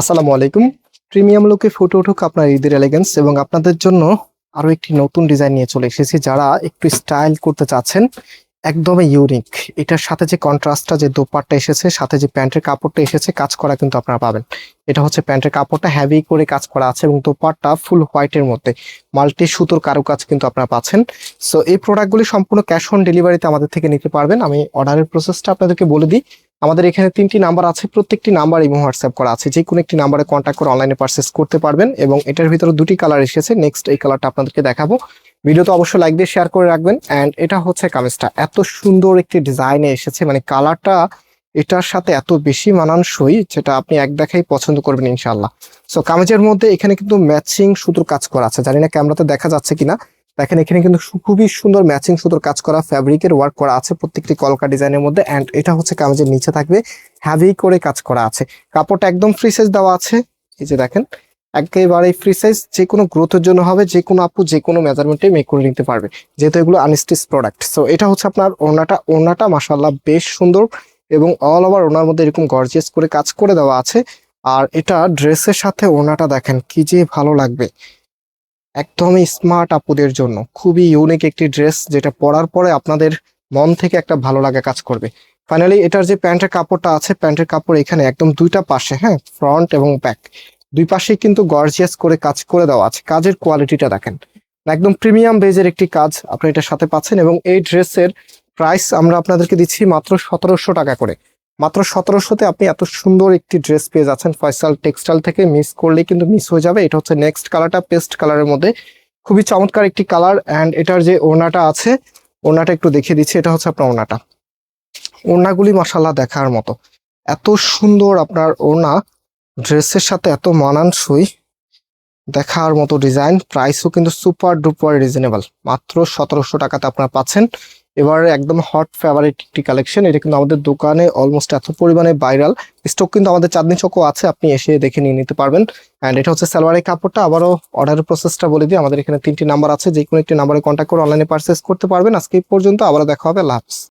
আসসালামু আলাইকুম। প্রিমিয়াম লুকে ফুটে উঠুক আপনার ঈদের এলিগেন্স এবং আপনাদের জন্য আরো একটি নতুন ডিজাইন নিয়ে চলে এসেছি। যারা একটু স্টাইল করতে চাচ্ছেন, একদমই ইউনিক। এটার সাথে যে কন্ট্রাস্টটা, যে দোপাট্টা এসেছে, সাথে যে প্যান্টের কাপড়টা এসেছে, কাজ করা কিন্তু আপনারা পাবেন। এটা হচ্ছে প্যান্টের কাপড়টা হেভি করে কাজ করা আছে এবং দোপাট্টা ফুল হোয়াইটের মধ্যে মাল্টি সুতোর কারুকাজ কিন্তু আপনারা পাচ্ছেন। সো এই প্রোডাক্টগুলি সম্পূর্ণ ক্যাশ অন ডেলিভারিতে আমাদের থেকে নিতে পারবেন। আমি অর্ডারের প্রসেসটা আপনাদেরকে বলে দিই। আমাদের এখানে 3টি নাম্বার আছে, প্রত্যেকটি নাম্বার ইমো হোয়াটসঅ্যাপ করা আছে। যে কোনো একটি নাম্বারে কন্ট্যাক্ট করে অনলাইনে পারচেস করতে পারবেন এবং এটার ভিতরে 2টি কালার এসেছে। নেক্সট এই কালারটা আপনাদেরকে দেখাবো। ভিডিওতে অবশ্যই লাইক দিয়ে শেয়ার করে রাখবেন। অ্যান্ড এটা হচ্ছে কামিজটা, এত সুন্দর একটি ডিজাইনে এসেছে, মানে কালারটা এটার সাথে এত বেশি মানানসই, যেটা আপনি এক দেখাই পছন্দ করবেন ইনশাআল্লাহ। সো কামিজের মধ্যে এখানে কিন্তু ম্যাচিং সুতোর কাজ করা আছে, জানি না ক্যামেরাতে দেখা যাচ্ছে কিনা। দেখেন এখানে কিন্তু খুবই সুন্দর ম্যাচিং সুতোর কাজ করা, ফ্যাব্রিকের ওয়ার্ক করা আছে প্রত্যেকটি কলকা ডিজাইনের মধ্যে। অ্যান্ড এটা হচ্ছে কামিজের নিচে থাকবে, হেভি করে কাজ করা আছে। কাপড়টা একদম ফ্রি সাইজ দেওয়া আছে, এই যে দেখেন একেবারে ফ্রি সাইজ, যে কোনো গ্রোথের জন্য হবে, যে কোনো আপু যে কোনো মেজারমেন্টে মেক করে নিতে পারবে, যেহেতু এগুলো আনস্টিচ প্রোডাক্ট। সো এটা হচ্ছে আপনার ওড়নাটা মাশাআল্লাহ বেশ সুন্দর এবং অল ওভার ওনার মধ্যে এরকম গর্জিয়াস করে কাজ করে দেওয়া আছে। আর এটা ড্রেসের সাথে ওড়নাটা দেখেন কি যে ভালো লাগবে, একদমই স্মার্ট আপুদের জন্য খুবই ইউনিক একটি ড্রেস, যেটা পরার পরে আপনাদের মন থেকে একটা ভালো লাগা কাজ করবে। ফাইনালি এটার যে প্যান্টের কাপড়টা আছে, প্যান্টের কাপড় এখানে একদম দুইটা পাশে, হ্যাঁ, ফ্রন্ট এবং ব্যাক দুই পাশেই কিন্তু গর্জিয়াস করে কাজ করে দেওয়া আছে। কাজের কোয়ালিটিটা দেখেন, একদম প্রিমিয়াম বেজের একটি কাজ আপনি এটার সাথে পাচ্ছেন। এবং এই ড্রেসের প্রাইস আমরা আপনাদেরকে দিচ্ছি মাত্র 1700 টাকা করে। মাত্র 1700-তে আপনি এত সুন্দর একটি ড্রেস পেয়ে যাচ্ছেন ফয়সাল টেক্সটাইল থেকে। মিস করলেই কিন্তু মিস হয়ে যাবে। এটা হচ্ছে নেক্সট কালারটা, পেস্ট কালারের মধ্যে খুবই চমৎকার একটি কালার। অ্যান্ড এটার যে ওড়নাটা আছে, ওড়নাটা একটু দেখিয়ে দিচ্ছি। এটা হচ্ছে আপনার ওড়নাটা, ওড়নাগুলি মাশাআল্লাহ দেখার মতো, এত সুন্দর আপনার ওড়না, ড্রেসের সাথে এত মানানসই, দেখার মতো ডিজাইন। প্রাইসও কিন্তু সুপার ডুপার রিজনেবল, মাত্র 1700 টাকাতে আপনারা পাচ্ছেন। এবার একদম হট ফেভারিট একটি কালেকশন, এটা কিন্তু আমাদের দোকানে অলমোস্ট এত পরিমাণে ভাইরাল। স্টক কিন্তু আমাদের চাঁদনি চকও আছে, আপনি এসে দেখে নিয়ে নিতে পারবেন। অ্যান্ড এটা হচ্ছে সালোয়ারের কাপড়টা। আবারও অর্ডারের প্রসেসটা বলে দিই, আমাদের এখানে 3টি নাম্বার আছে, যে কোনো একটি নাম্বারে কন্ট্যাক্ট করে অনলাইনে পারচেস করতে পারবেন। আজকে এই পর্যন্ত, আবারও দেখা হবে, আল্লাহ হাফেজ।